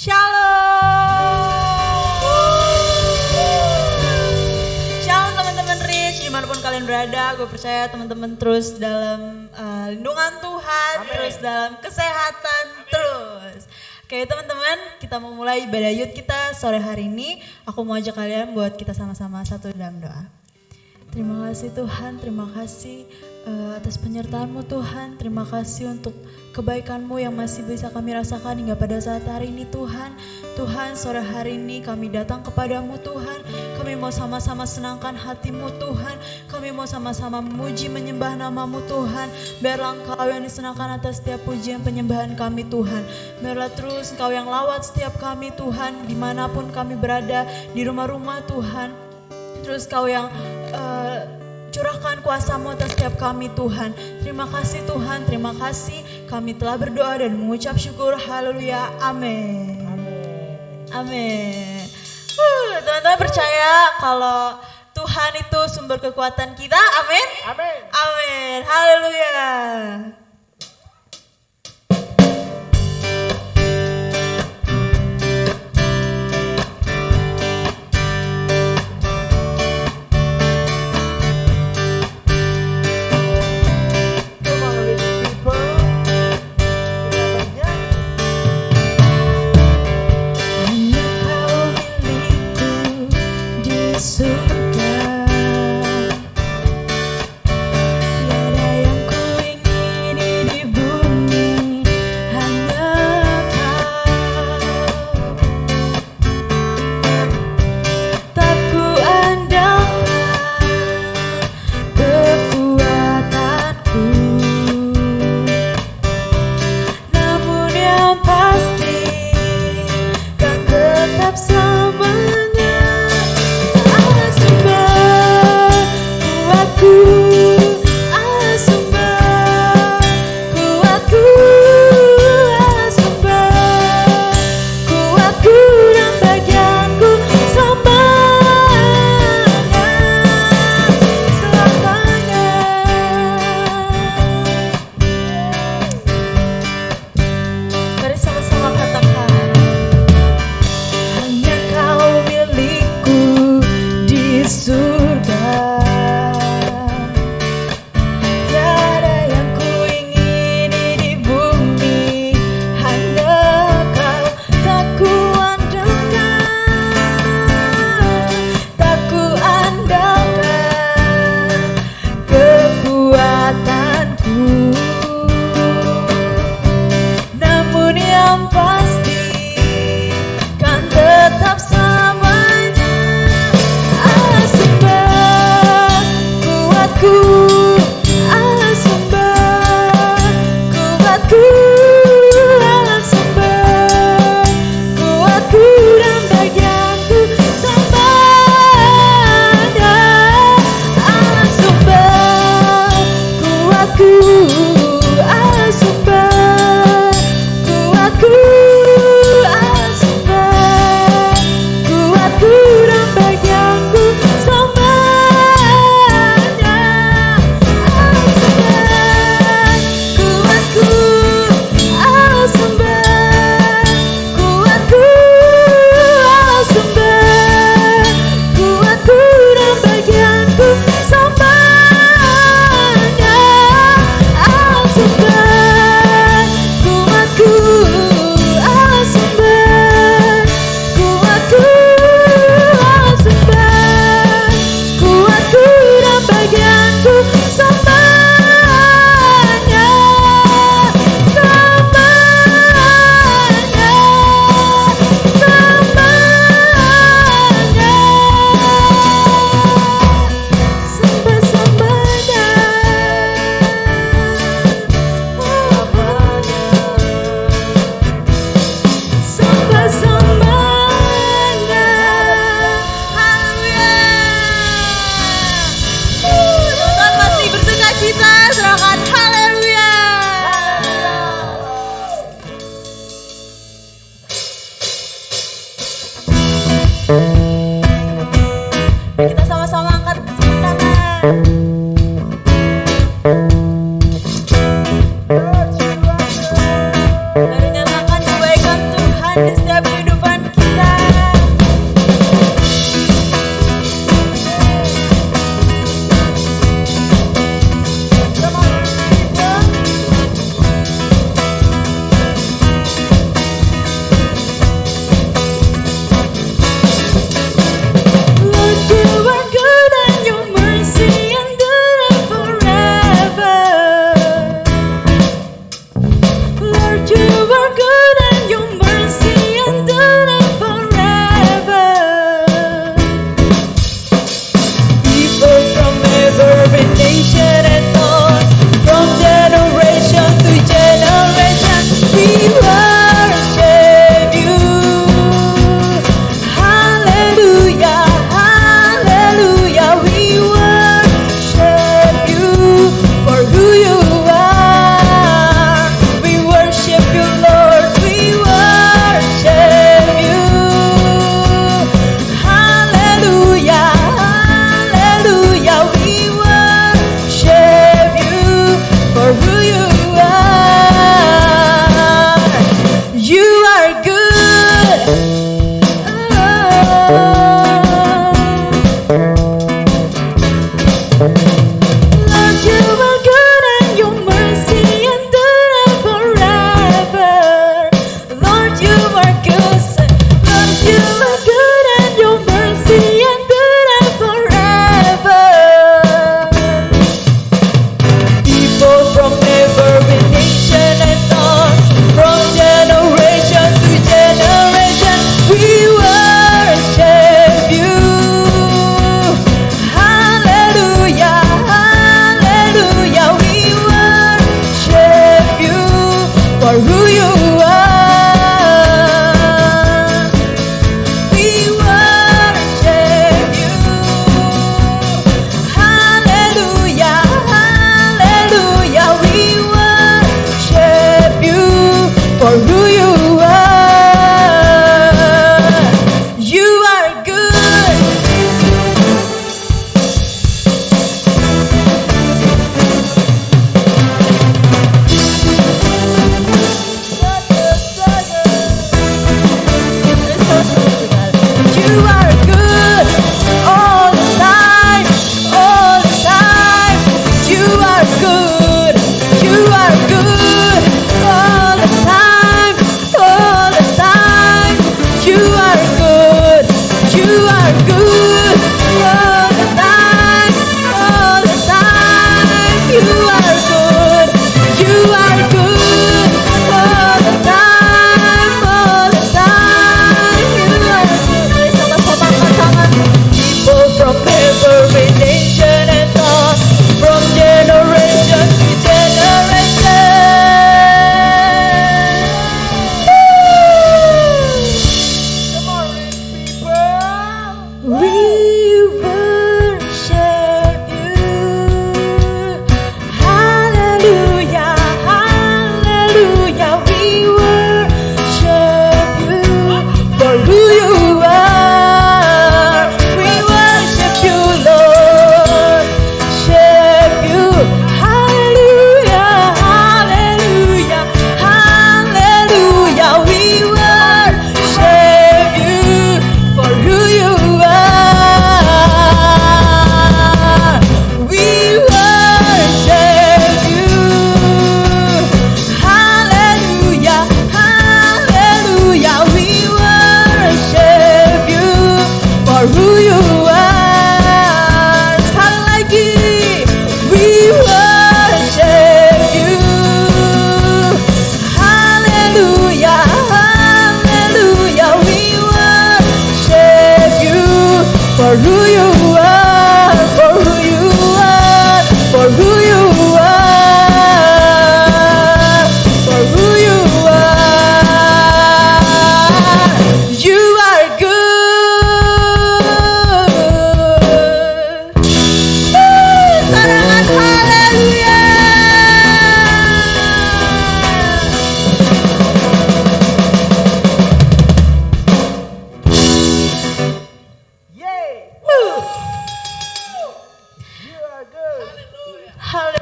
Shalom teman-teman Rich, dimanapun kalian berada, gue percaya teman-teman terus dalam lindungan Tuhan, Amen. Terus dalam kesehatan, Amen. Terus. Oke teman-teman, kita mau mulai ibadah youth kita sore hari ini. Aku mau ajak kalian buat kita sama-sama satu dalam doa. Terima kasih Tuhan, terima kasih atas penyertaan-Mu Tuhan. Terima kasih untuk kebaikan-Mu yang masih bisa kami rasakan hingga pada saat hari ini Tuhan. Tuhan, sore hari ini kami datang kepadamu Tuhan. Kami mau sama-sama senangkan hati-Mu Tuhan. Kami mau sama-sama memuji menyembah nama-Mu Tuhan. Biarlah Engkau yang disenangkan atas setiap pujian penyembahan kami Tuhan. Biarlah terus Engkau yang lawat setiap kami Tuhan. Dimanapun kami berada, di rumah-rumah Tuhan. Terus Kau yang curahkan kuasa-Mu atas setiap kami Tuhan. Terima kasih Tuhan, terima kasih. Kami telah berdoa dan mengucap syukur. Haleluya, amin. Amin. Teman-teman percaya kalau Tuhan itu sumber kekuatan kita, amin. Amin. Amin. Haleluya.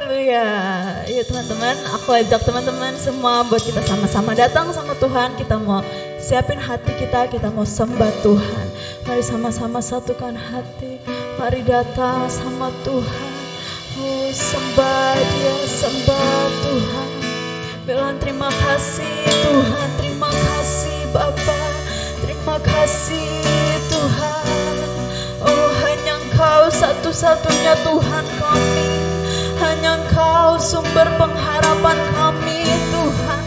Haleluya. Yuk teman-teman, aku ajak teman-teman semua buat kita sama-sama datang sama Tuhan. Kita mau siapin hati kita mau sembah Tuhan. Mari sama-sama satukan hati. Mari datang sama Tuhan. Oh, sembah Dia, sembah Tuhan. Bilang terima kasih Tuhan, terima kasih Bapa, terima kasih Tuhan. Oh, hanya Engkau satu-satunya Tuhan kami. Hanya Engkau sumber pengharapan kami Tuhan.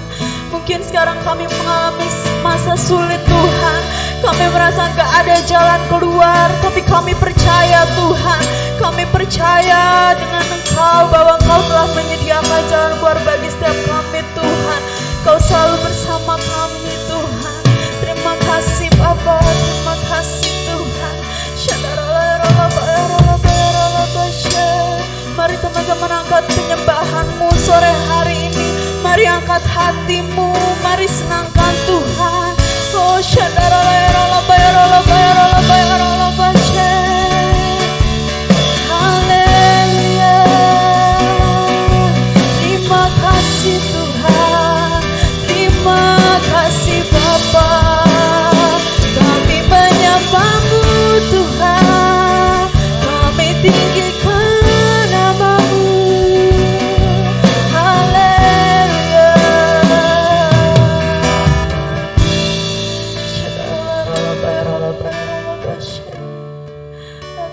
Mungkin sekarang kami mengalami masa sulit Tuhan. Kami merasa gak ada jalan keluar. Tapi kami percaya Tuhan. Kami percaya dengan Engkau bahwa Engkau telah menyediakan jalan keluar bagi setiap kami Tuhan. Engkau selalu bersama kami Tuhan. Terima kasih Bapa, terima kasih Tuhan. Mari teman-teman angkat penyembahanmu sore hari ini. Mari angkat hatimu, mari senangkan Tuhan. Oh, haleluya. Terima kasih Tuhan, terima kasih Bapa. Kami menyembah-Mu Tuhan, kami tinggikan nama-Mu. Haleluya.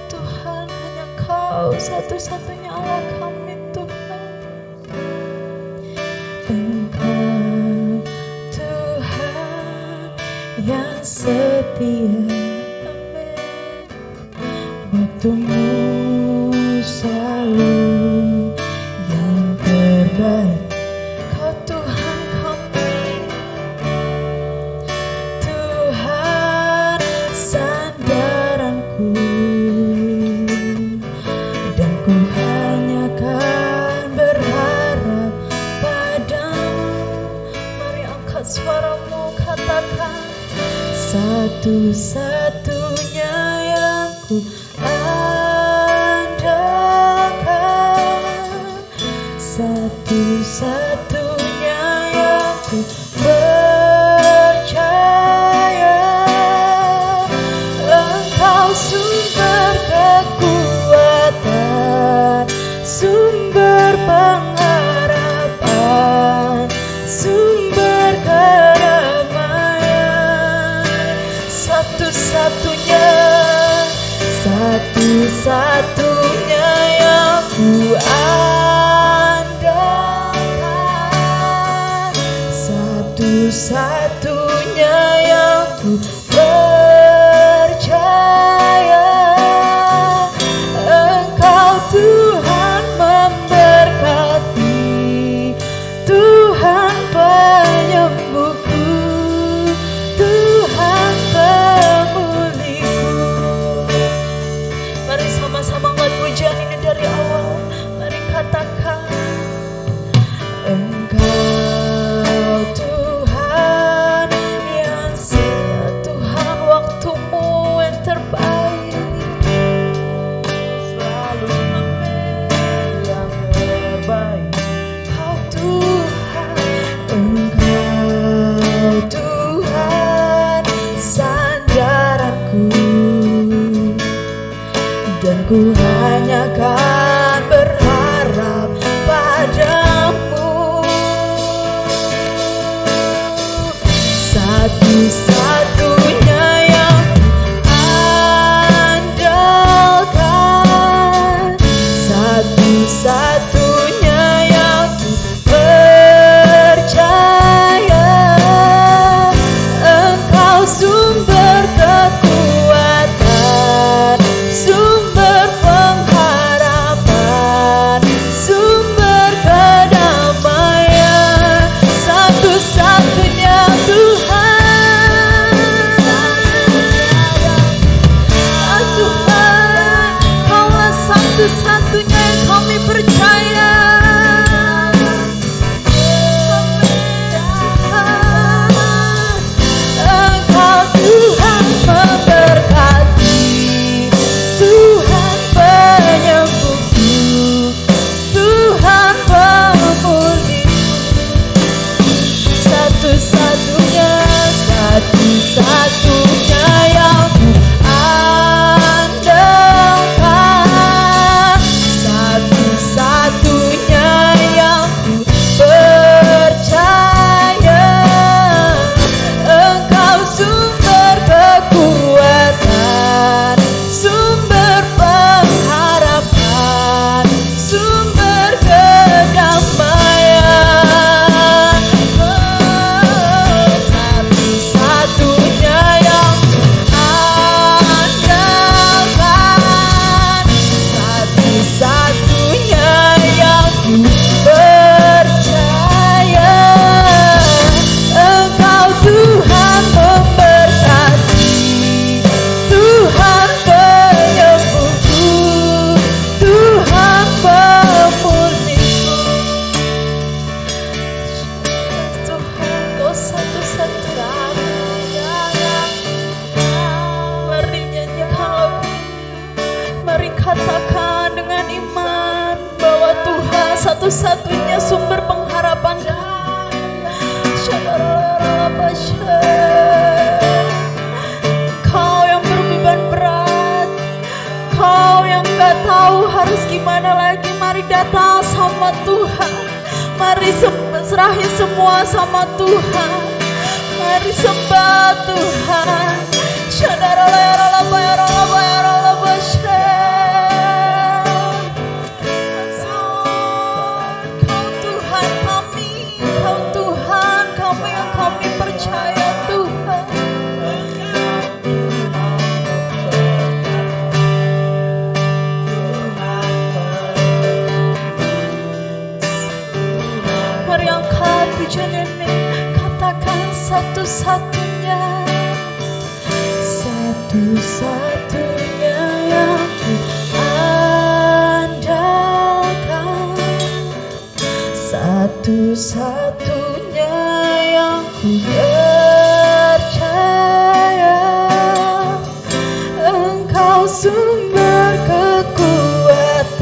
Tuhan, hanya Kau satu-satunya Allah kami Tuhan. Engkau Tuhan yang setia. Amin. Waktu-Mu selalu yang terbaik. Kau Tuhan kami, Tuhan sandaranku, dan ku hanya kan berharap padamu. Mari angkat suaramu, katakan satu-satunya yang ku andalkan, satu-satunya yang ku percaya. Engkau sumber kekuatan, sumber pengharapan, sumber kedamaian. Satu-satunya, satu-satunya yang ku andalkan, satu-satunya yang ku percaya. Engkau Tuhan memberkati, Tuhan penyembuhku, Tuhan pemulihku. Mari sama-sama angkat pujian ini dari awal. Mari katakan Engkau Tuhan yang setia, Tuhan waktu-Mu yang terbaik. Selalu amin, yang terbaik. Kau Tuhan, Engkau Tuhan sandaranku, dan ku hanya kan berharap padamu. Satu-satunya yang andalkan, satu-satunya yang percaya. Engkau sumber kekuatan, sumber pengharapan, sumber kedamaian. Satu-satunya Tuhan, Tuhan, Kaulah satu-satunya yang kami percaya. Engkau Tuhan memberkati, Tuhan penyembuhku, Tuhan satu-satunya sumber pengharapan Kau yang berbeban berat, Kau yang gak tahu harus gimana lagi, mari datang sama Tuhan. Mari serahin semua sama Tuhan. Mari sembah Tuhan. Kau Tuhan kami, Kau Tuhan kami yang kami percaya Tuhan. Mari angkat pujian ini, katakan satu-satunya, satu-satunya yang ku andalkan, satu-satunya yang ku percaya. Engkau sumber kekuatan,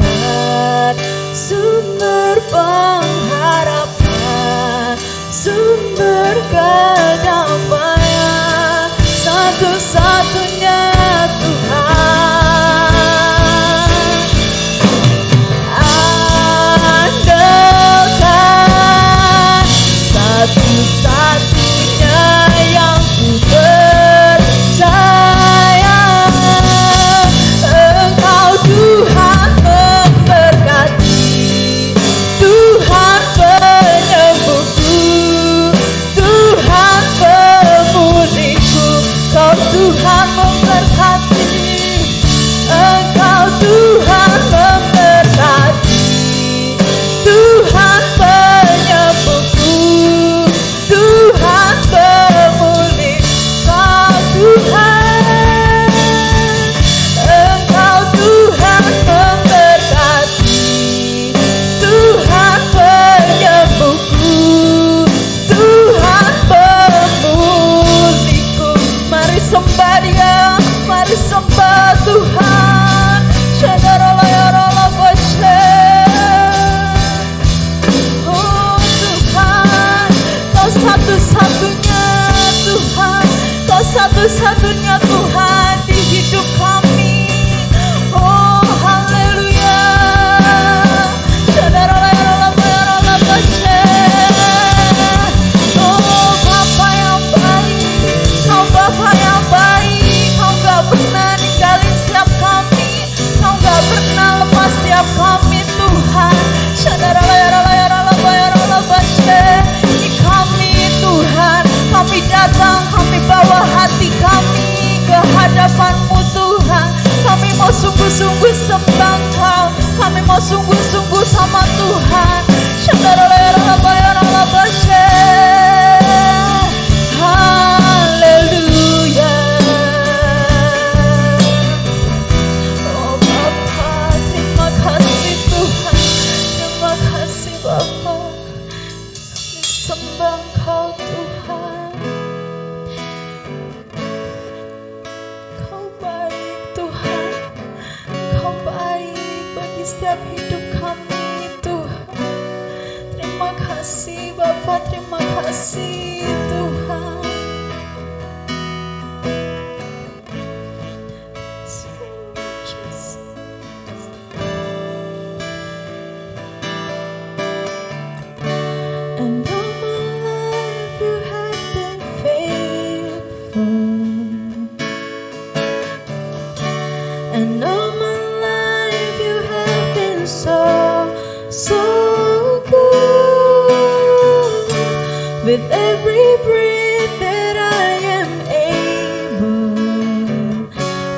sumber pengharapan, sumber kedamaian, satu-satunya Tuhan. Andalkan, satu-satunya yang ku percaya. Engkau Tuhan memberkati, Tuhan penyembuhku, Tuhan pemulihku. Kau Tuhan memberkati, Engkau Tuhan memberkati, Tuhan penyembuhku, Tuhan pemulih. Kau Tuhan, Engkau Tuhan memberkati, Tuhan penyembuhku, Tuhan pemulihku. Mari sembah Dia, mari sembah Tuhan. Oh Tuhan, Kau satu-satunya Tuhan, Kau satu-satunya Tuhan di hidup kami. Oh haleluya. Oh Bapa yang baik, Kau Bapa yang baik, Kau gak pernah ninggalin setiap kami, Kau gak pernah lepas setiap kami Tuhan. Ini kami Tuhan, kami datang, kami bawa hati kami ke hadapan-Mu Tuhan. Kami mau sungguh-sungguh sembah Kau, kami mau sungguh-sungguh sama Tuhan. Haleluya. Oh Bapa, terima kasih Tuhan, terima kasih Bapa. Kami sembah Kau Tuhan. Kau baik Tuhan, Kau baik bagi setiap hidup kami Tuhan. Terima kasih Bapa, terima kasih Tuhan. And all my life You have been faithful, and all my life You have been so, so good. With every breath that I am able,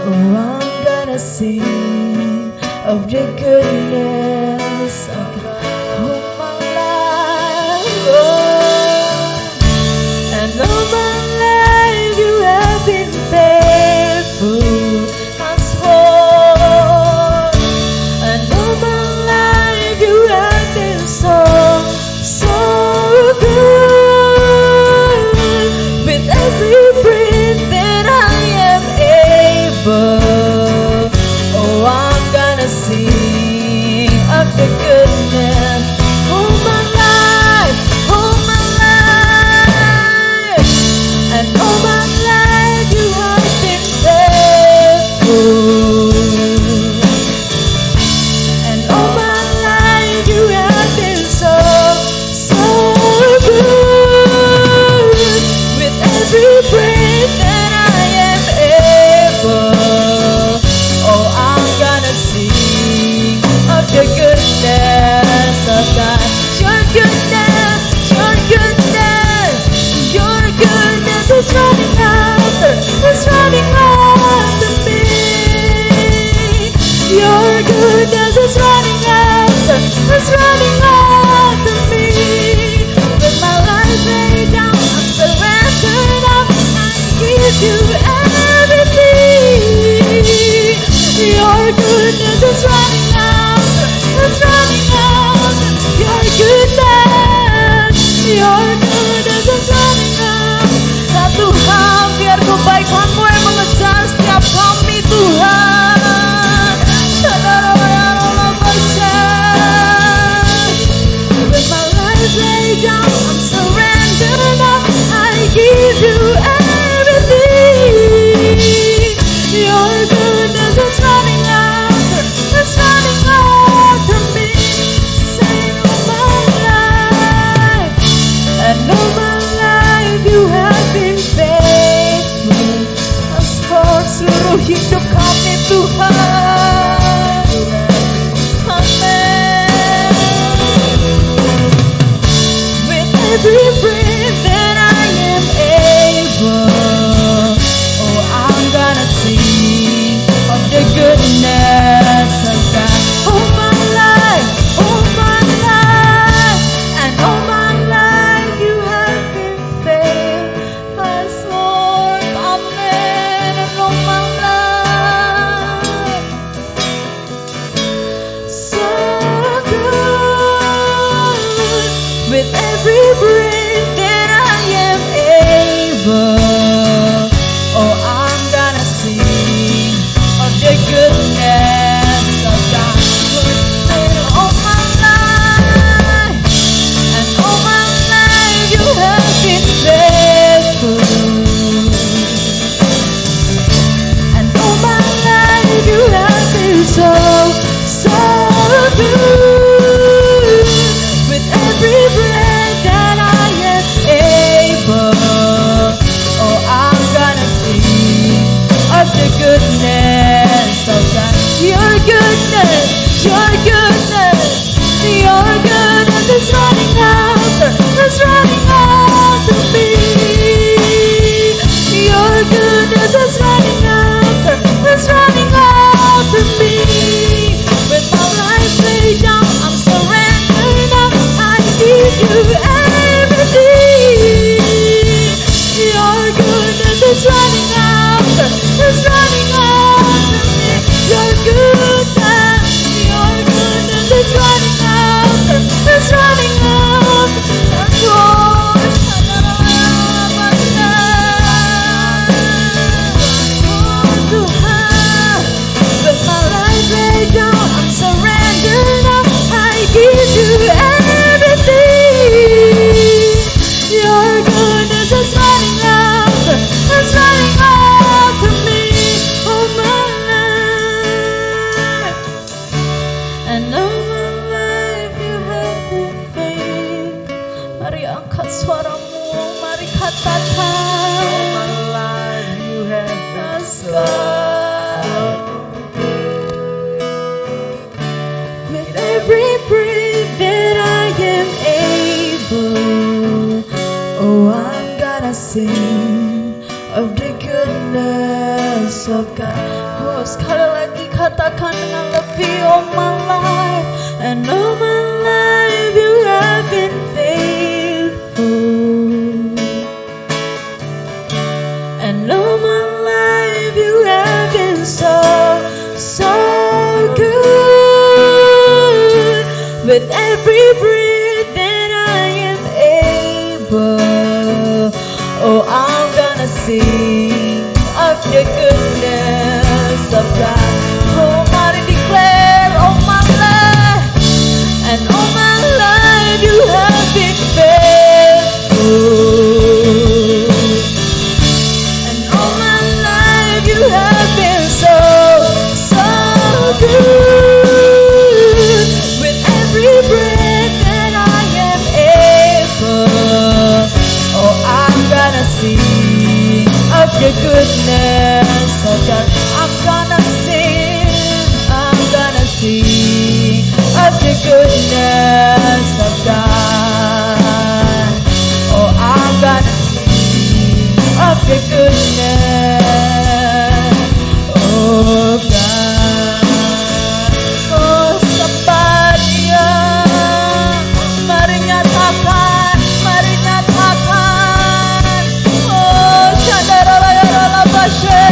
oh I'm gonna sing of Your goodness, of my life. Oh, and all my life You have been faithful. And all my life You have been so, so good. With every breath that I am able, oh I'm gonna sing of the goodness every breath that I am able, oh, I'm gonna sing of the goodness of God. All my life, and all my life you have been faithful, Lord, amen. And all my life, so good. With every breath that I am able, oh, I'm gonna sing of the goodness of God. All my life, and all my life you have been faithful, and all my life you have been so good. With every breath that I am able, oh, I'm gonna sing of the goodness of God. Your goodness, your goodness, your goodness is running after me. Your goodness is running after me. With my life laid down, I'm surrendered now. I give you everything. Your goodness is running after me. Your goodness is running after. With my life laid down, I'm surrendered now. I give you everything. Your goodness is running after me. Oh, my life, and all my life you have been faithful. Mari angkat suaramu, mari katakan. All my life you have been God. With every breath that I am able, oh, I'm gonna sing of the goodness of God. Oh, sekali lagi katakan dengan lebih. All my life, and all my life you have been faithful, and all my life you have been so good. With every breath that I am able, oh, I'm gonna sing of the goodness of God. Oh, mari declare, all my life, and all my life you have been faithful, and all my life you have been so good. With every breath that I am able, oh, I'm gonna sing of the goodness of God. I'm gonna sing of the goodness of God. Oh, I'm gonna sing of the goodness of God. Oh, somebody, mari nyatakan. Oh, Shandarala Bashe.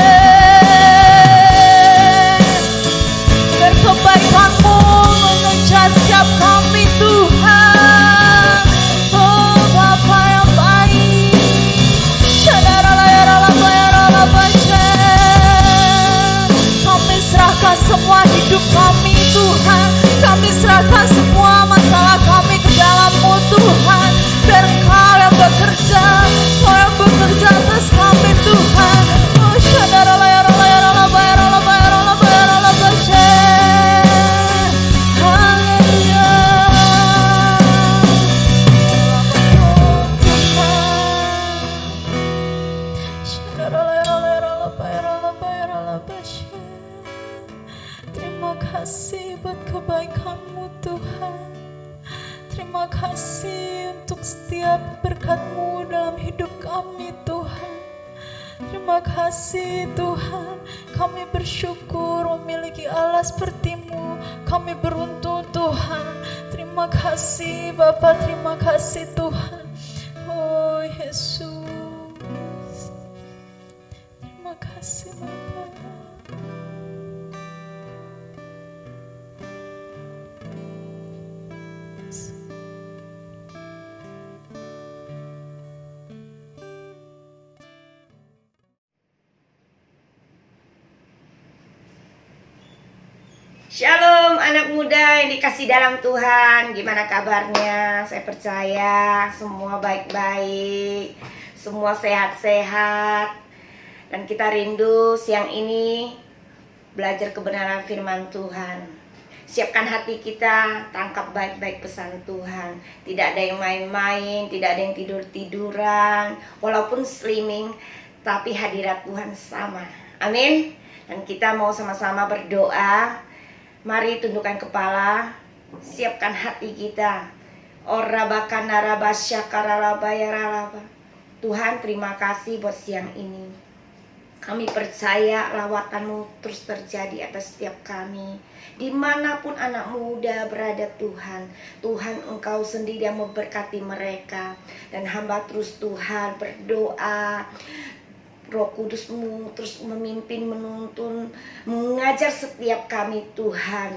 Biar kebaikanmu mengejar setiap kami, Tuhan. Oh, Bapa yang baik. Shandarala Bashe. Kami serahkan semua hidup kami, Tuhan. Kami serahkan semua masalah kami ke dalam-Mu, Tuhan. Biar Engkau yang bekerja, Engkau yang bekerja atas kami, Tuhan. Oh, Shandarala Bashe. Haleluya. Shandarala Bashe. Terima kasih buat kebaikan-Mu, Tuhan. Terima kasih untuk setiap berkat-Mu dalam hidup kami Tuhan. Terima kasih Tuhan, kami bersyukur memiliki Allah seperti-Mu. Kami beruntung Tuhan. Terima kasih Bapa, terima kasih Tuhan. Oh Yesus, terima kasih Bapa. Shalom anak muda yang dikasih dalam Tuhan. Gimana kabarnya? Saya percaya semua baik-baik, semua sehat-sehat. Dan kita rindu siang ini belajar kebenaran firman Tuhan. Siapkan hati kita, tangkap baik-baik pesan Tuhan. Tidak ada yang main-main, tidak ada yang tidur-tiduran. Walaupun streaming, tapi hadirat Tuhan sama. Amin. Dan kita mau sama-sama berdoa. Mari tundukkan kepala, siapkan hati kita. Tuhan, terima kasih buat siang ini. Kami percaya lawatan-Mu terus terjadi atas setiap kami. Dimanapun anak muda berada Tuhan, Tuhan Engkau sendiri yang memberkati mereka. Dan hamba terus Tuhan berdoa, Roh Kudus-Mu terus memimpin, menuntun, mengajar setiap kami Tuhan.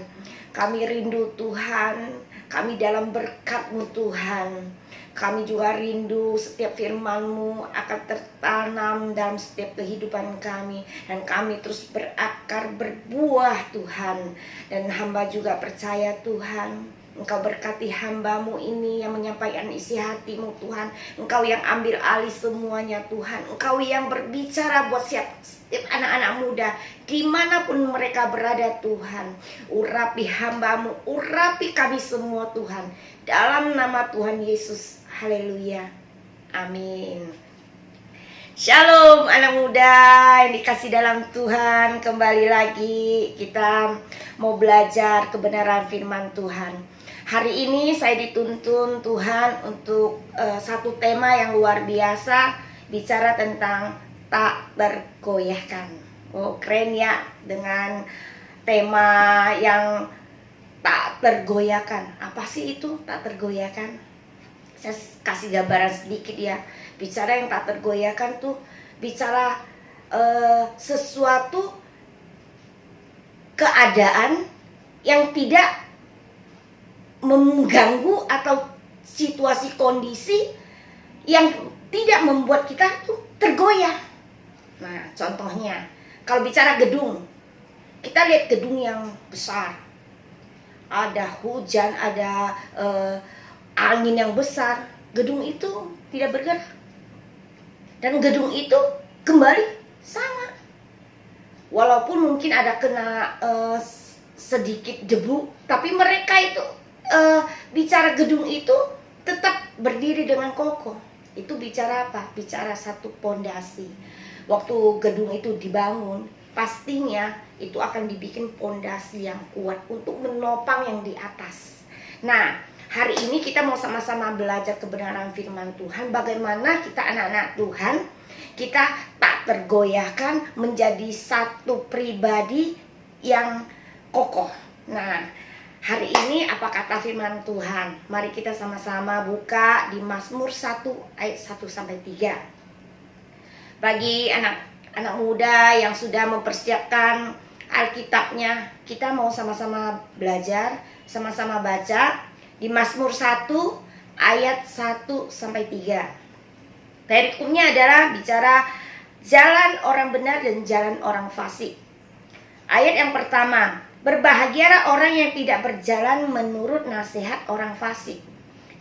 Kami rindu Tuhan, kami dalam berkat-Mu Tuhan. Kami juga rindu setiap firman-Mu akan tertanam dalam setiap kehidupan kami. Dan kami terus berakar, berbuah Tuhan. Dan hamba juga percaya Tuhan, Engkau berkati hamba-Mu ini yang menyampaikan isi hati-Mu Tuhan. Engkau yang ambil alih semuanya Tuhan. Engkau yang berbicara buat setiap anak-anak muda dimanapun mereka berada Tuhan. Urapi hamba-Mu, urapi kami semua Tuhan. Dalam nama Tuhan Yesus. Haleluya. Amin. Shalom anak muda yang dikasih dalam Tuhan. Kembali lagi kita mau belajar kebenaran firman Tuhan. Hari ini saya dituntun Tuhan untuk satu tema yang luar biasa, bicara tentang tak tergoyahkan. Oh keren ya, dengan tema yang tak tergoyahkan. Apa sih itu tak tergoyahkan? Saya kasih gambaran sedikit ya. Bicara yang tak tergoyahkan tuh bicara sesuatu keadaan yang tidak mengganggu atau situasi kondisi yang tidak membuat kita tuh tergoyah. Nah, contohnya kalau bicara gedung, kita lihat gedung yang besar, ada hujan, ada angin yang besar, gedung itu tidak bergerak, dan gedung itu kembali sama. Walaupun mungkin ada kena sedikit debu, tapi mereka itu bicara gedung itu tetap berdiri dengan kokoh. Itu bicara apa? Bicara satu pondasi. Waktu gedung itu dibangun, pastinya itu akan dibikin pondasi yang kuat untuk menopang yang di atas. Nah, hari ini kita mau sama-sama belajar kebenaran firman Tuhan. Bagaimana kita anak-anak Tuhan, kita tak tergoyahkan menjadi satu pribadi yang kokoh. Nah, hari ini apa kata firman Tuhan? Mari kita sama-sama buka di Mazmur 1 ayat 1-3. Bagi anak muda yang sudah mempersiapkan Alkitabnya, kita mau sama-sama belajar, sama-sama baca di Mazmur 1 ayat 1-3. Perikopnya adalah bicara jalan orang benar dan jalan orang fasik. Ayat yang pertama, berbahagialah orang yang tidak berjalan menurut nasihat orang fasik,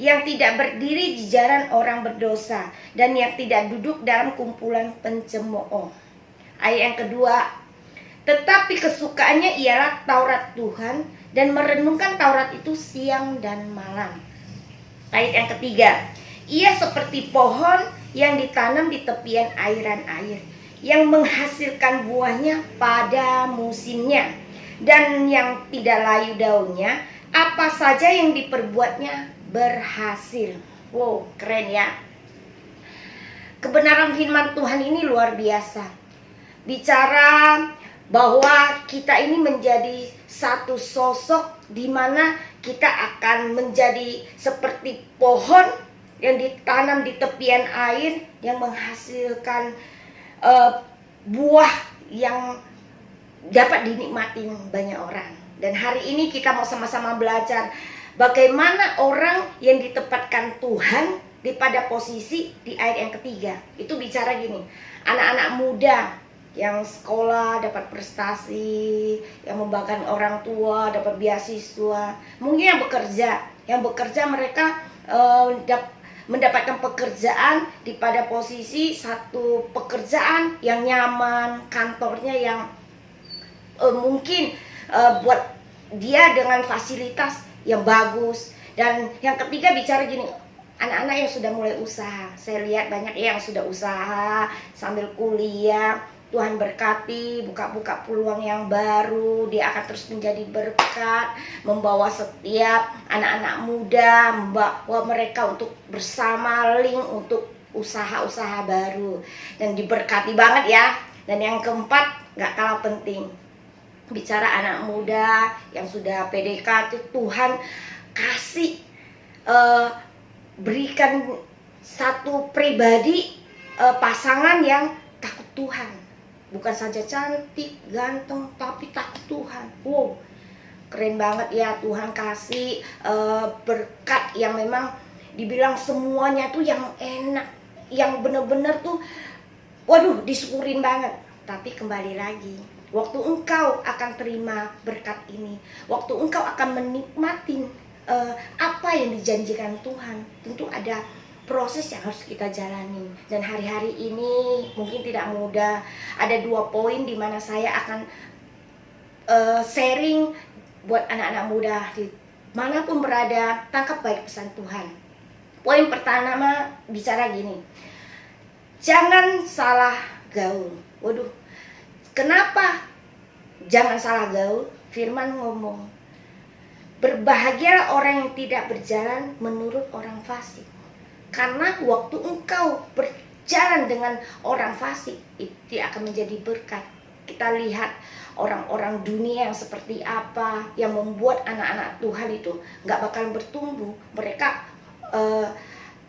yang tidak berdiri di jalan orang berdosa, dan yang tidak duduk dalam kumpulan pencemooh. Ayat yang kedua, tetapi kesukaannya ialah Taurat Tuhan, dan merenungkan Taurat itu siang dan malam. Ayat yang ketiga, ia seperti pohon yang ditanam di tepian airan air, yang menghasilkan buahnya pada musimnya, dan yang tidak layu daunnya, apa saja yang diperbuatnya berhasil. Wow, keren ya. Kebenaran firman Tuhan ini luar biasa. Bicara bahwa kita ini menjadi satu sosok di mana kita akan menjadi seperti pohon yang ditanam di tepian air yang menghasilkan buah yang dapat dinikmati banyak orang. Dan hari ini kita mau sama-sama belajar bagaimana orang yang ditempatkan Tuhan di pada posisi di ayat yang ketiga. Itu bicara gini, anak-anak muda yang sekolah dapat prestasi, yang membanggakan orang tua dapat beasiswa. Mungkin yang bekerja mereka mendapatkan pekerjaan di pada posisi satu pekerjaan yang nyaman, kantornya yang mungkin buat dia dengan fasilitas yang bagus. Dan yang ketiga bicara gini, anak-anak yang sudah mulai usaha. Saya lihat banyak yang sudah usaha sambil kuliah. Tuhan berkati, buka-buka peluang yang baru. Dia akan terus menjadi berkat, membawa setiap anak-anak muda, membawa mereka untuk bersama link untuk usaha-usaha baru. Dan diberkati banget ya. Dan yang keempat, gak kalah penting, bicara anak muda yang sudah PDKT, Tuhan kasih berikan satu pribadi pasangan yang takut Tuhan. Bukan saja cantik, ganteng, tapi takut Tuhan. Wow, keren banget ya. Tuhan kasih berkat yang memang dibilang semuanya tuh yang enak, yang bener-bener tuh waduh disyukurin banget. Tapi kembali lagi, waktu engkau akan terima berkat ini, waktu engkau akan menikmati apa yang dijanjikan Tuhan, tentu ada proses yang harus kita jalani. Dan hari-hari ini mungkin tidak mudah. Ada 2 poin di mana saya akan sharing buat anak-anak muda di manapun berada. Tangkap baik pesan Tuhan. Poin pertama bicara gini, jangan salah gaul. Waduh, kenapa jangan salah gaul? Firman ngomong, berbahagialah orang yang tidak berjalan menurut orang fasik. Karena waktu engkau berjalan dengan orang fasik, itu akan menjadi berkat. Kita lihat orang-orang dunia yang seperti apa, yang membuat anak-anak Tuhan itu gak bakal bertumbuh. Mereka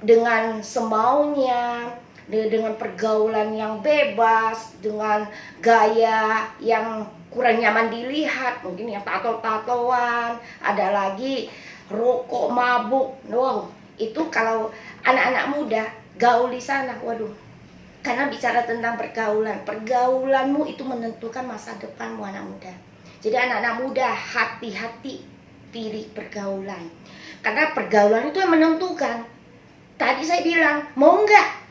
dengan semaunya, dengan pergaulan yang bebas, dengan gaya yang kurang nyaman dilihat, mungkin yang tato-tatoan, ada lagi rokok, mabuk. Wow, itu kalau anak-anak muda gaul di sana, waduh. Karena bicara tentang pergaulan, pergaulanmu itu menentukan masa depanmu anak muda. Jadi anak-anak muda hati-hati pilih pergaulan. Karena pergaulan itu yang menentukan. Tadi saya bilang, mau nggak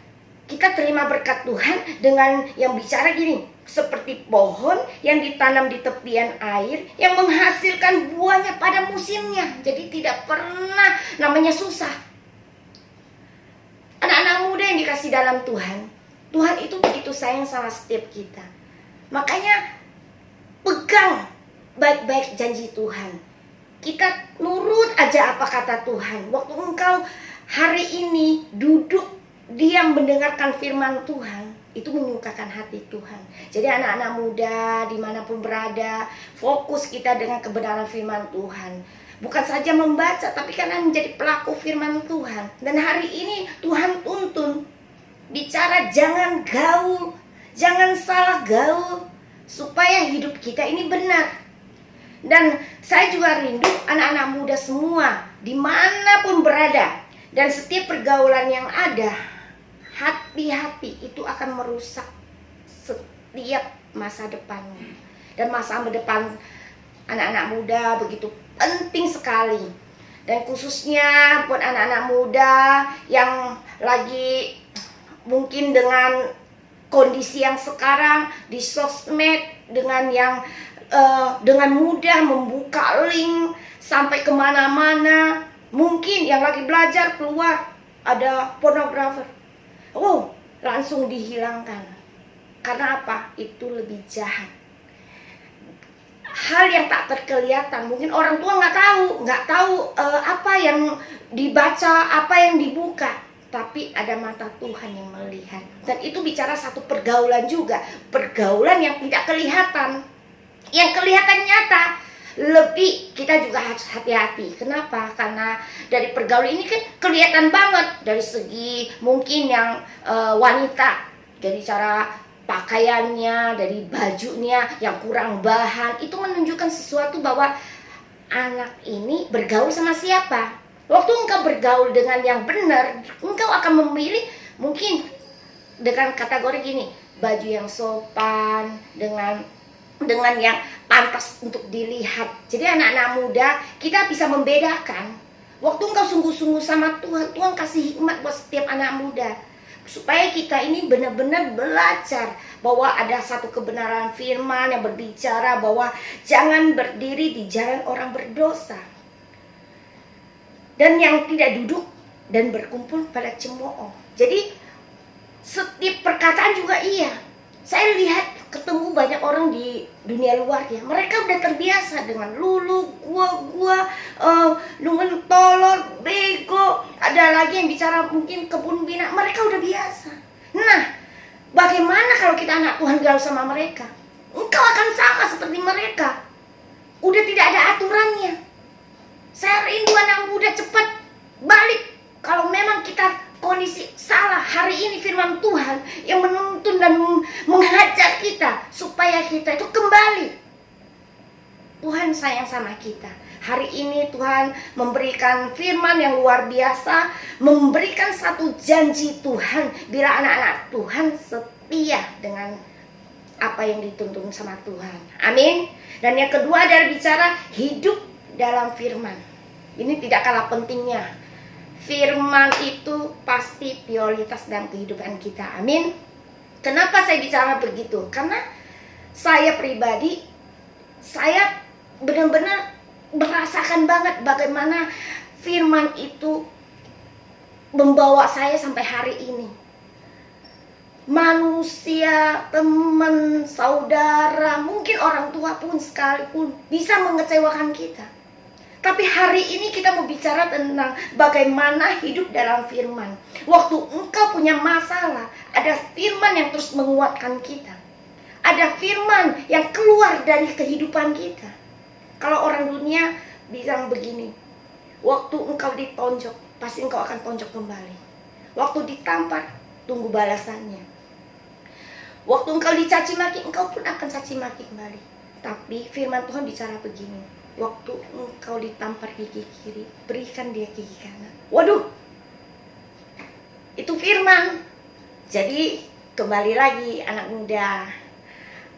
kita terima berkat Tuhan dengan yang bicara gini, seperti pohon yang ditanam di tepian air yang menghasilkan buahnya pada musimnya. Jadi tidak pernah namanya susah. Anak-anak muda yang dikasih dalam Tuhan, Tuhan itu begitu sayang sama setiap kita. Makanya pegang baik-baik janji Tuhan. Kita nurut aja apa kata Tuhan. Waktu engkau hari ini duduk diam mendengarkan firman Tuhan, itu menyukakan hati Tuhan. Jadi anak-anak muda dimanapun berada, fokus kita dengan kebenaran firman Tuhan. Bukan saja membaca, tapi karena menjadi pelaku firman Tuhan. Dan hari ini Tuhan tuntun, bicara jangan gaul, jangan salah gaul, supaya hidup kita ini benar. Dan saya juga rindu anak-anak muda semua, dimanapun berada, dan setiap pergaulan yang ada, hati-hati, itu akan merusak setiap masa depannya. Dan masa depan anak-anak muda begitu penting sekali. Dan khususnya buat anak-anak muda yang lagi mungkin dengan kondisi yang sekarang di sosmed, dengan yang dengan mudah membuka link sampai kemana-mana. Mungkin yang lagi belajar keluar ada pornografer, oh langsung dihilangkan. Karena apa? Itu lebih jahat. hal yang tak terkelihatan. Mungkin orang tua nggak tahu apa yang dibaca, apa yang dibuka, tapi ada mata Tuhan yang melihat. Dan itu bicara satu pergaulan juga, pergaulan yang tidak kelihatan, yang kelihatan nyata. Lebih kita juga harus hati-hati. Kenapa? Karena dari pergaulan ini kan kelihatan banget dari segi mungkin yang wanita, dari cara pakaiannya, dari bajunya yang kurang bahan, itu menunjukkan sesuatu bahwa anak ini bergaul sama siapa. Waktu engkau bergaul dengan yang benar, engkau akan memilih mungkin dengan kategori gini, baju yang sopan, dengan yang pantas untuk dilihat. Jadi anak-anak muda, kita bisa membedakan. Waktu engkau sungguh-sungguh sama Tuhan, Tuhan kasih hikmat buat setiap anak muda, supaya kita ini benar-benar belajar bahwa ada satu kebenaran firman yang berbicara bahwa jangan berdiri di jalan orang berdosa, dan yang tidak duduk dan berkumpul pada cemooh. Jadi setiap perkataan juga iya. Saya lihat ketemu banyak orang di dunia luar ya, mereka udah terbiasa dengan lulu, gua, dengan tolol, bego, ada lagi yang bicara mungkin kebun binatang, mereka udah biasa. Nah, bagaimana kalau kita anak Tuhan gaul sama mereka? Engkau akan sama seperti mereka, udah tidak ada aturannya. Saya rindu anak muda cepat balik. Kalau memang kita kondisi salah, hari ini firman Tuhan yang menuntun dan mengajak kita supaya kita itu kembali. Tuhan sayang sama kita. Hari ini Tuhan memberikan firman yang luar biasa, memberikan satu janji Tuhan bila anak-anak Tuhan setia dengan apa yang dituntun sama Tuhan. Amin. Dan yang kedua adalah bicara hidup dalam firman. Ini tidak kalah pentingnya. Firman itu pasti prioritas dalam kehidupan kita. Amin. Kenapa saya bicara begitu? Karena saya pribadi, saya benar-benar merasakan banget bagaimana firman itu membawa saya sampai hari ini. Manusia, teman, saudara, mungkin orang tua pun sekalipun bisa mengecewakan kita. Tapi hari ini kita mau bicara tentang bagaimana hidup dalam firman. Waktu engkau punya masalah, ada firman yang terus menguatkan kita. Ada firman yang keluar dari kehidupan kita. Kalau orang dunia bilang begini, waktu engkau ditonjok, pasti engkau akan tonjok kembali. Waktu ditampar, tunggu balasannya. Waktu engkau dicaci maki, engkau pun akan caci maki kembali. Tapi firman Tuhan bicara begini, waktu engkau ditampar gigi kiri, berikan dia gigi kanan. Waduh, itu firman. Jadi kembali lagi anak muda,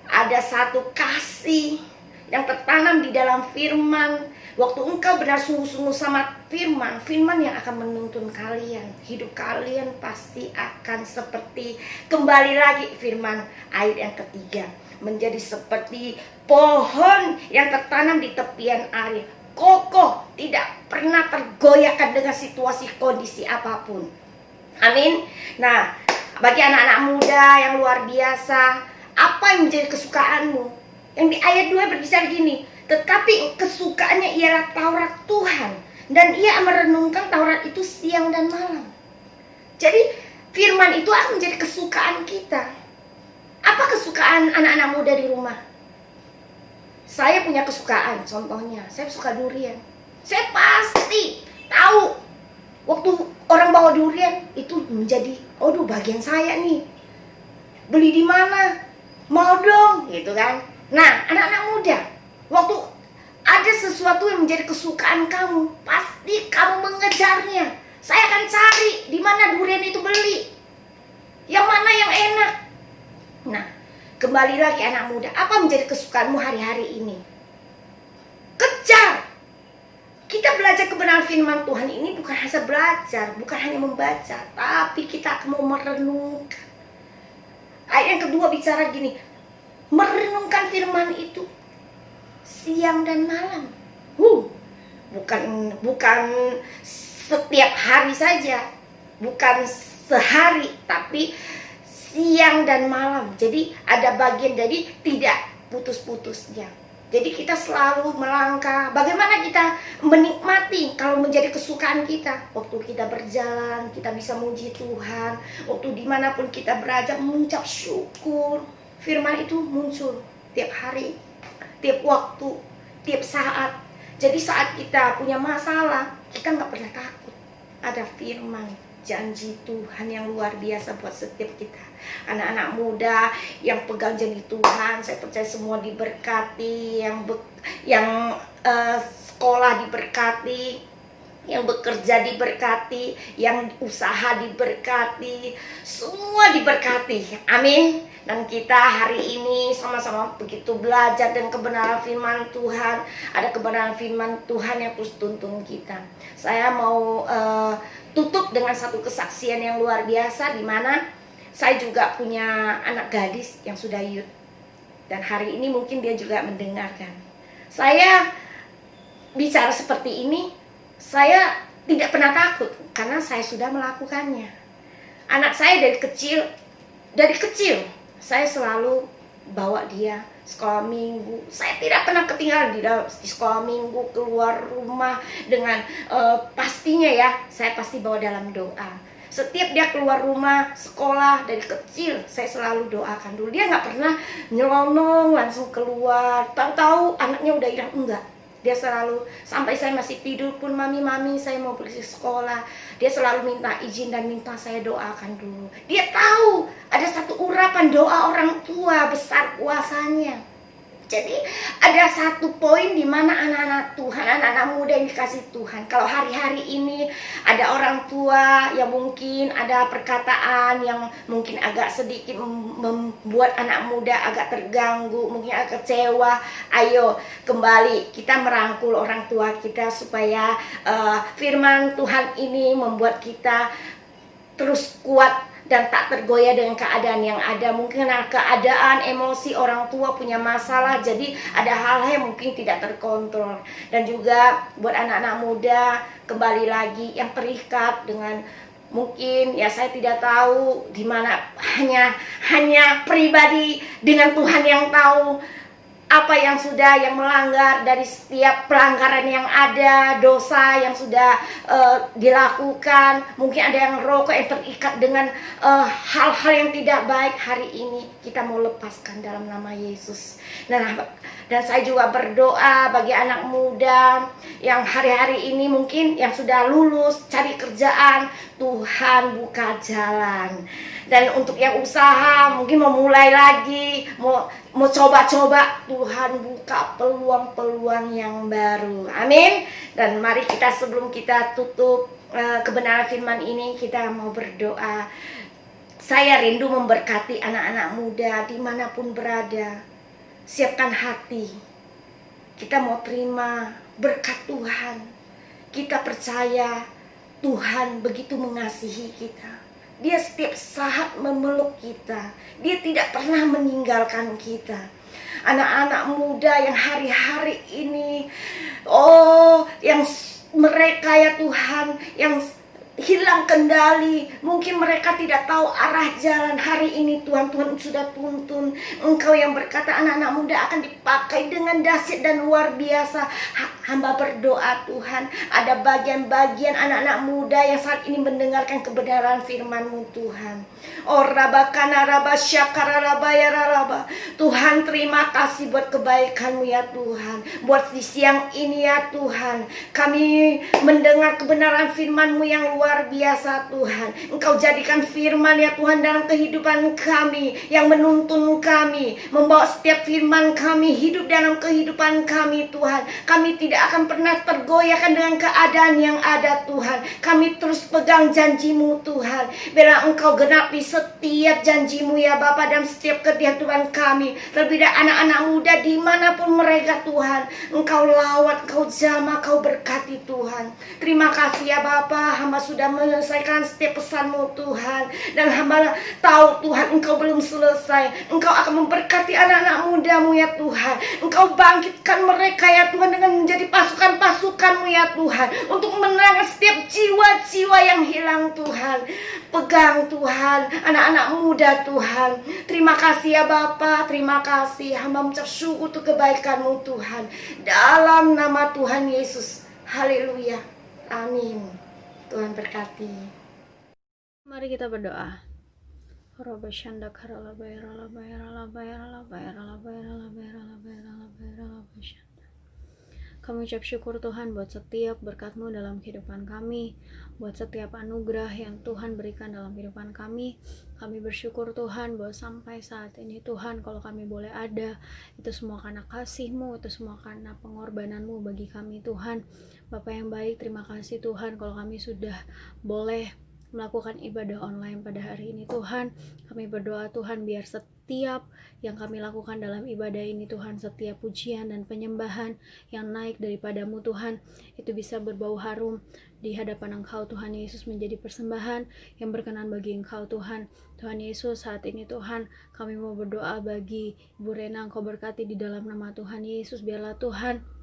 ada satu kasih yang tertanam di dalam firman. Waktu engkau benar sungguh-sungguh sama firman, firman yang akan menuntun kalian. Hidup kalian pasti akan seperti, kembali lagi firman ayat yang ketiga, menjadi seperti pohon yang tertanam di tepian air, kokoh, tidak pernah tergoyahkan dengan situasi kondisi apapun. Amin. Nah, bagi anak-anak muda yang luar biasa, apa yang menjadi kesukaanmu? Yang di ayat 2 berbicara gini, tetapi kesukaannya ialah Taurat Tuhan, dan ia merenungkan Taurat itu siang dan malam. Jadi firman itu akan menjadi kesukaan kita. Apa kesukaan anak-anak muda di rumah? Saya punya kesukaan, contohnya saya suka durian. Saya pasti tahu waktu orang bawa durian itu menjadi, aduh bagian saya nih. Beli di mana? Mau dong, gitu kan. Nah, anak-anak muda, waktu ada sesuatu yang menjadi kesukaan kamu, pasti kamu mengejarnya. Saya akan cari di mana durian itu beli, yang mana yang enak. Nah, kembali lagi anak muda, apa menjadi kesukaanmu hari-hari ini? Kejar. Kita belajar kebenaran firman Tuhan ini bukan hanya belajar, bukan hanya membaca, tapi kita akan mau merenungkan. Ayat yang kedua bicara gini, merenungkan firman itu siang dan malam. Bukan setiap hari saja, bukan sehari, tapi siang dan malam. Jadi ada bagian, jadi tidak putus-putusnya. Jadi kita selalu melangkah. Bagaimana kita menikmati kalau menjadi kesukaan kita? Waktu kita berjalan, kita bisa memuji Tuhan. Waktu dimanapun kita berada, mengucap syukur. Firman itu muncul tiap hari, tiap waktu, tiap saat. Jadi saat kita punya masalah, kita nggak pernah takut. Ada firman, janji Tuhan yang luar biasa buat setiap kita. Anak-anak muda yang pegang janji Tuhan, saya percaya semua diberkati, yang sekolah diberkati, yang bekerja diberkati, yang usaha diberkati, semua diberkati. Amin. Dan kita hari ini sama-sama begitu belajar dan kebenaran firman Tuhan. Ada kebenaran firman Tuhan yang terus tuntun kita. Saya mau tutup dengan satu kesaksian yang luar biasa, di mana saya juga punya anak gadis yang sudah youth. Dan hari ini mungkin dia juga mendengarkan. Saya bicara seperti ini, saya tidak pernah takut karena saya sudah melakukannya. Anak saya dari kecil saya selalu bawa dia sekolah minggu. Saya tidak pernah ketinggalan di sekolah minggu, keluar rumah dengan pastinya ya, saya pasti bawa dalam doa. Setiap dia keluar rumah, sekolah, dari kecil saya selalu doakan dulu. Dia nggak pernah nyelonong langsung keluar, tahu-tahu anaknya udah hilang, enggak. Dia selalu, sampai saya masih tidur pun, mami saya mau pergi sekolah, dia selalu minta izin dan minta saya doakan dulu. Dia tahu ada satu urapan doa orang tua besar kuasanya. Jadi ada satu poin di mana anak-anak Tuhan, anak-anak muda yang dikasih Tuhan. Kalau hari-hari ini ada orang tua yang mungkin ada perkataan yang mungkin agak sedikit membuat anak muda agak terganggu, mungkin agak kecewa. Ayo kembali kita merangkul orang tua kita supaya firman Tuhan ini membuat kita terus kuat dan tak tergoyah dengan keadaan yang ada. Mungkin keadaan, emosi orang tua punya masalah, jadi ada hal-hal yang mungkin tidak terkontrol. Dan juga buat anak-anak muda, kembali lagi yang terikat dengan mungkin ya saya tidak tahu di mana, hanya pribadi dengan Tuhan yang tahu apa yang melanggar dari setiap pelanggaran yang ada, dosa yang sudah dilakukan. Mungkin ada yang rokok yang terikat dengan hal-hal yang tidak baik. Hari ini kita mau lepaskan dalam nama Yesus. Dan saya juga berdoa bagi anak muda yang hari-hari ini mungkin yang sudah lulus, cari kerjaan, Tuhan buka jalan. Dan untuk yang usaha, mungkin mau mulai lagi, mau coba-coba, Tuhan buka peluang-peluang yang baru. Amin. Dan mari kita sebelum kita tutup kebenaran firman ini, kita mau berdoa. Saya rindu memberkati anak-anak muda dimanapun berada. Siapkan hati. Kita mau terima berkat Tuhan. Kita percaya Tuhan begitu mengasihi kita. Dia setiap saat memeluk kita. Dia tidak pernah meninggalkan kita. Anak-anak muda yang hari-hari ini, yang mereka ya Tuhan, yang hilang kendali, mungkin mereka tidak tahu arah jalan. Hari ini Tuhan sudah tuntun Engkau yang berkata anak-anak muda akan dipakai dengan dahsyat dan luar biasa. Hamba berdoa Tuhan, ada bagian-bagian anak-anak muda yang saat ini mendengarkan kebenaran firman-Mu Tuhan. Tuhan, terima kasih buat kebaikan-Mu ya Tuhan. Buat di siang ini ya Tuhan, kami mendengar kebenaran firman-Mu yang luar biasa Tuhan. Engkau jadikan firman ya Tuhan dalam kehidupan kami, yang menuntun kami, membawa setiap firman kami hidup dalam kehidupan kami Tuhan. Kami tidak akan pernah tergoyahkan dengan keadaan yang ada Tuhan. Kami terus pegang janji-Mu Tuhan. Bila Engkau genapi setiap janji-Mu ya Bapa dalam setiap kehidupan kami. Terlebih anak-anak muda dimanapun mereka Tuhan, Engkau lawat, Engkau jamah, Engkau berkati Tuhan. Terima kasih ya Bapa, hamba sudah menyelesaikan setiap pesan-Mu Tuhan. Dan hamba tahu Tuhan Engkau belum selesai. Engkau akan memberkati anak-anak muda-Mu ya Tuhan. Engkau bangkitkan mereka ya Tuhan dengan menjadi pasukan-pasukan-Mu ya Tuhan. Untuk menang setiap jiwa-jiwa yang hilang Tuhan. Pegang Tuhan anak-anak muda Tuhan. Terima kasih ya Bapa, terima kasih. Hamba mengucap syukur untuk kebaikan-Mu Tuhan. Dalam nama Tuhan Yesus. Haleluya. Amin. Tuhan berkati. Mari kita berdoa. Roba shanda karala bayara la bayara la bayara la bayara la bayara la bayara la bayara la bayara la shanda. Kami ucap syukur Tuhan buat setiap berkat-Mu dalam kehidupan kami, buat setiap anugerah yang Tuhan berikan dalam kehidupan kami. Kami bersyukur Tuhan bahwa sampai saat ini Tuhan, kalau kami boleh ada, itu semua karena kasih-Mu, itu semua karena pengorbanan-Mu bagi kami Tuhan. Bapa yang baik, terima kasih Tuhan kalau kami sudah boleh melakukan ibadah online pada hari ini Tuhan. Kami berdoa Tuhan biar setiap yang kami lakukan dalam ibadah ini Tuhan, setiap pujian dan penyembahan yang naik daripada-Mu Tuhan, itu bisa berbau harum di hadapan Engkau Tuhan Yesus, menjadi persembahan yang berkenan bagi Engkau Tuhan. Tuhan Yesus, saat ini Tuhan kami mau berdoa bagi Ibu Rena, Engkau berkati di dalam nama Tuhan Yesus. Biarlah Tuhan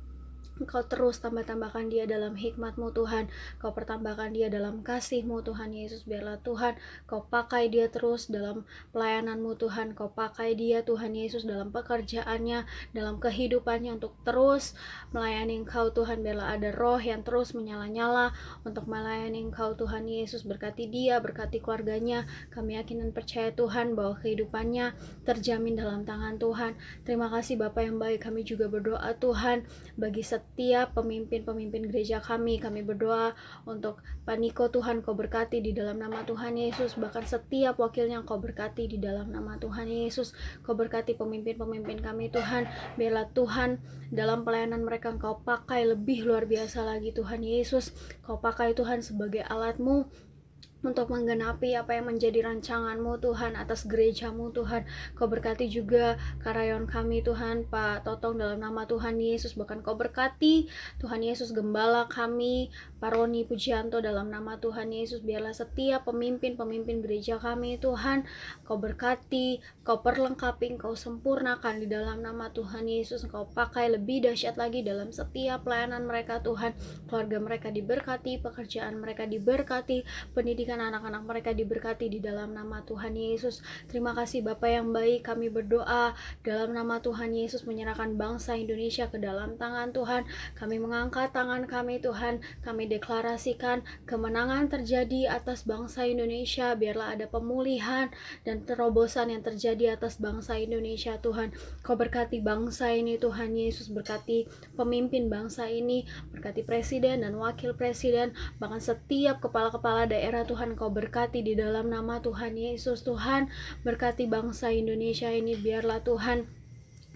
Engkau terus tambahkan dia dalam hikmat-Mu Tuhan. Kau pertambahkan dia dalam kasih-Mu Tuhan Yesus. Biarlah Tuhan Kau pakai dia terus dalam pelayanan-Mu Tuhan. Kau pakai dia Tuhan Yesus dalam pekerjaannya, dalam kehidupannya untuk terus melayani Engkau Tuhan. Biarlah ada roh yang terus menyala-nyala untuk melayani Engkau Tuhan Yesus. Berkati dia, berkati keluarganya. Kami yakin dan percaya Tuhan bahwa kehidupannya terjamin dalam tangan Tuhan. Terima kasih Bapa yang baik. Kami juga berdoa Tuhan bagi setiap pemimpin-pemimpin gereja kami. Kami berdoa untuk Paniko Tuhan, Kau berkati di dalam nama Tuhan Yesus. Bahkan setiap wakilnya Kau berkati di dalam nama Tuhan Yesus. Kau berkati pemimpin-pemimpin kami Tuhan. Biarlah Tuhan dalam pelayanan mereka Kau pakai lebih luar biasa lagi Tuhan Yesus. Kau pakai Tuhan sebagai alat-Mu untuk menggenapi apa yang menjadi rancangan-Mu Tuhan atas gereja-Mu Tuhan. Kau berkati juga karyawan kami Tuhan, Pak Totong dalam nama Tuhan Yesus. Bahkan Kau berkati Tuhan Yesus gembala kami, Pak Roni Pujianto dalam nama Tuhan Yesus. Biarlah setiap pemimpin-pemimpin gereja kami Tuhan, Kau berkati, Kau perlengkapi, Kau sempurnakan di dalam nama Tuhan Yesus. Kau pakai lebih dahsyat lagi dalam setiap pelayanan mereka Tuhan. Keluarga mereka diberkati, pekerjaan mereka diberkati, pendidikan anak-anak mereka diberkati di dalam nama Tuhan Yesus. Terima kasih Bapa yang baik. Kami berdoa dalam nama Tuhan Yesus, menyerahkan bangsa Indonesia ke dalam tangan Tuhan. Kami mengangkat tangan kami Tuhan. Kami deklarasikan kemenangan terjadi atas bangsa Indonesia. Biarlah ada pemulihan dan terobosan yang terjadi atas bangsa Indonesia Tuhan. Kau berkati bangsa ini Tuhan Yesus. Berkati pemimpin bangsa ini, berkati presiden dan wakil presiden, bahkan setiap kepala-kepala daerah Tuhan. Kau berkati di dalam nama Tuhan Yesus Tuhan. Berkati bangsa Indonesia ini. Biarlah Tuhan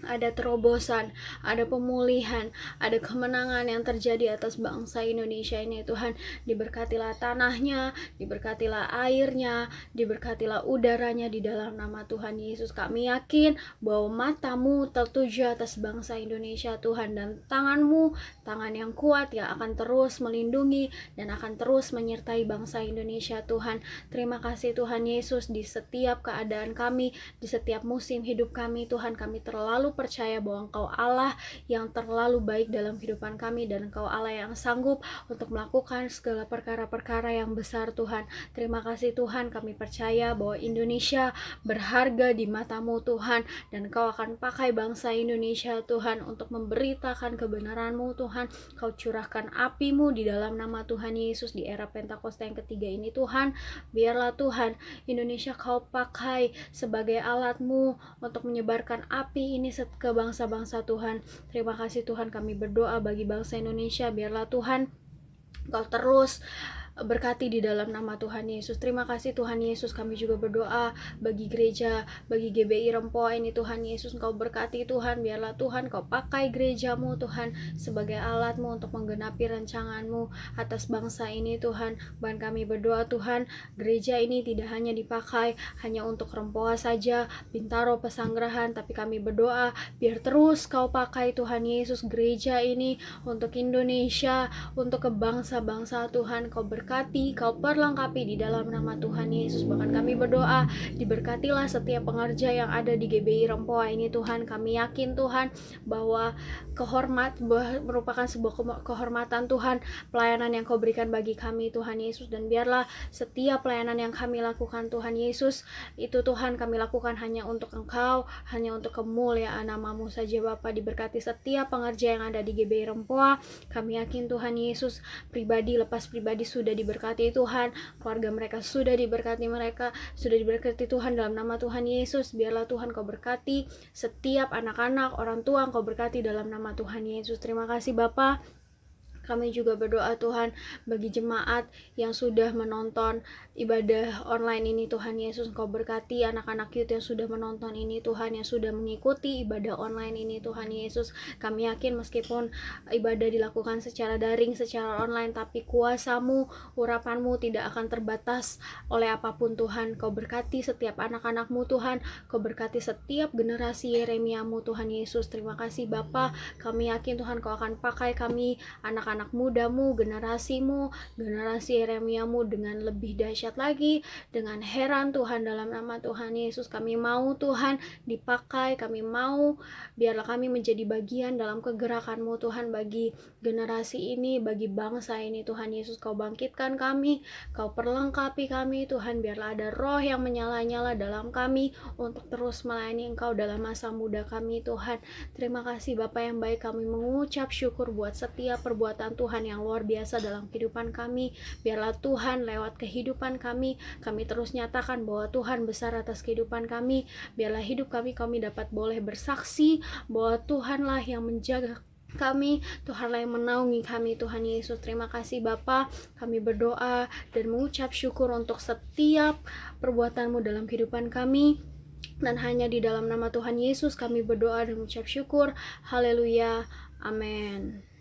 ada terobosan, ada pemulihan, ada kemenangan yang terjadi atas bangsa Indonesia ini Tuhan. Diberkatilah tanahnya, diberkatilah airnya, diberkatilah udaranya di dalam nama Tuhan Yesus. Kami yakin bahwa mata-Mu tertuju atas bangsa Indonesia Tuhan, dan tangan-Mu, tangan yang kuat yang akan terus melindungi dan akan terus menyertai bangsa Indonesia Tuhan. Terima kasih Tuhan Yesus. Di setiap keadaan kami, di setiap musim hidup kami Tuhan, kami terlalu percaya bahwa Engkau Allah yang terlalu baik dalam kehidupan kami, dan Engkau Allah yang sanggup untuk melakukan segala perkara-perkara yang besar Tuhan. Terima kasih Tuhan. Kami percaya bahwa Indonesia berharga di mata-Mu Tuhan, dan Engkau akan pakai bangsa Indonesia Tuhan untuk memberitakan kebenaran-Mu Tuhan. Kau curahkan api-Mu di dalam nama Tuhan Yesus di era Pentakosta yang ketiga ini Tuhan. Biarlah Tuhan Indonesia Kau pakai sebagai alat-Mu untuk menyebarkan api ini ke bangsa-bangsa Tuhan. Terima kasih Tuhan. Kami berdoa bagi bangsa Indonesia. Biarlah Tuhan Kau terus berkati di dalam nama Tuhan Yesus. Terima kasih Tuhan Yesus. Kami juga berdoa bagi gereja, bagi GBI Rempoa ini Tuhan Yesus. Engkau berkati Tuhan. Biarlah Tuhan Kau pakai gereja-Mu Tuhan sebagai alat-Mu untuk menggenapi rancangan-Mu atas bangsa ini Tuhan. Bahkan kami berdoa Tuhan, gereja ini tidak hanya dipakai hanya untuk Rempoa saja, Bintaro, Pesanggerahan, tapi kami berdoa biar terus Kau pakai Tuhan Yesus gereja ini untuk Indonesia, untuk ke bangsa-bangsa Tuhan. Kau berkati berkati, Kau perlengkapi di dalam nama Tuhan Yesus. Bahkan kami berdoa, diberkatilah setiap pengerja yang ada di GBI Rempoa ini Tuhan. Kami yakin Tuhan bahwa merupakan sebuah kehormatan Tuhan, pelayanan yang Kau berikan bagi kami Tuhan Yesus. Dan biarlah setiap pelayanan yang kami lakukan Tuhan Yesus, itu Tuhan kami lakukan hanya untuk Engkau, hanya untuk kemuliaan nama-Mu saja Bapa. Diberkati setiap pengerja yang ada di GBI Rempoa. Kami yakin Tuhan Yesus, pribadi lepas pribadi sudah diberkati Tuhan, keluarga mereka sudah diberkati, Tuhan dalam nama Tuhan Yesus. Biarlah Tuhan Kau berkati setiap anak-anak, orang tua Kau berkati dalam nama Tuhan Yesus. Terima kasih Bapa. Kami juga berdoa Tuhan bagi jemaat yang sudah menonton ibadah online ini Tuhan Yesus. Kau berkati anak-anak youth yang sudah menonton ini Tuhan, yang sudah mengikuti ibadah online ini Tuhan Yesus. Kami yakin meskipun ibadah dilakukan secara daring, secara online, tapi kuasa-Mu, urapan-Mu tidak akan terbatas oleh apapun Tuhan. Kau berkati setiap anak-anak-Mu Tuhan, Kau berkati setiap generasi Yeremia-Mu Tuhan Yesus. Terima kasih Bapa. Kami yakin Tuhan Kau akan pakai kami, anak-anak muda-Mu, generasi-Mu, generasi Yeremia-Mu dengan lebih dahsyat lagi, dengan heran Tuhan dalam nama Tuhan Yesus. Kami mau Tuhan dipakai, kami mau biarlah kami menjadi bagian dalam kegerakan-Mu Tuhan bagi generasi ini, bagi bangsa ini Tuhan Yesus. Kau bangkitkan kami, Kau perlengkapi kami Tuhan, biarlah ada roh yang menyala-nyala dalam kami untuk terus melayani Engkau dalam masa muda kami Tuhan. Terima kasih Bapa yang baik, kami mengucap syukur buat setiap perbuatan Tuhan yang luar biasa dalam kehidupan kami. Biarlah Tuhan lewat kehidupan kami terus nyatakan bahwa Tuhan besar atas kehidupan kami. Biarlah hidup kami dapat boleh bersaksi bahwa Tuhanlah yang menjaga kami, Tuhanlah yang menaungi kami Tuhan Yesus. Terima kasih Bapa. Kami berdoa dan mengucap syukur untuk setiap perbuatan-Mu dalam kehidupan kami. Dan hanya di dalam nama Tuhan Yesus kami berdoa dan mengucap syukur. Haleluya. Amin.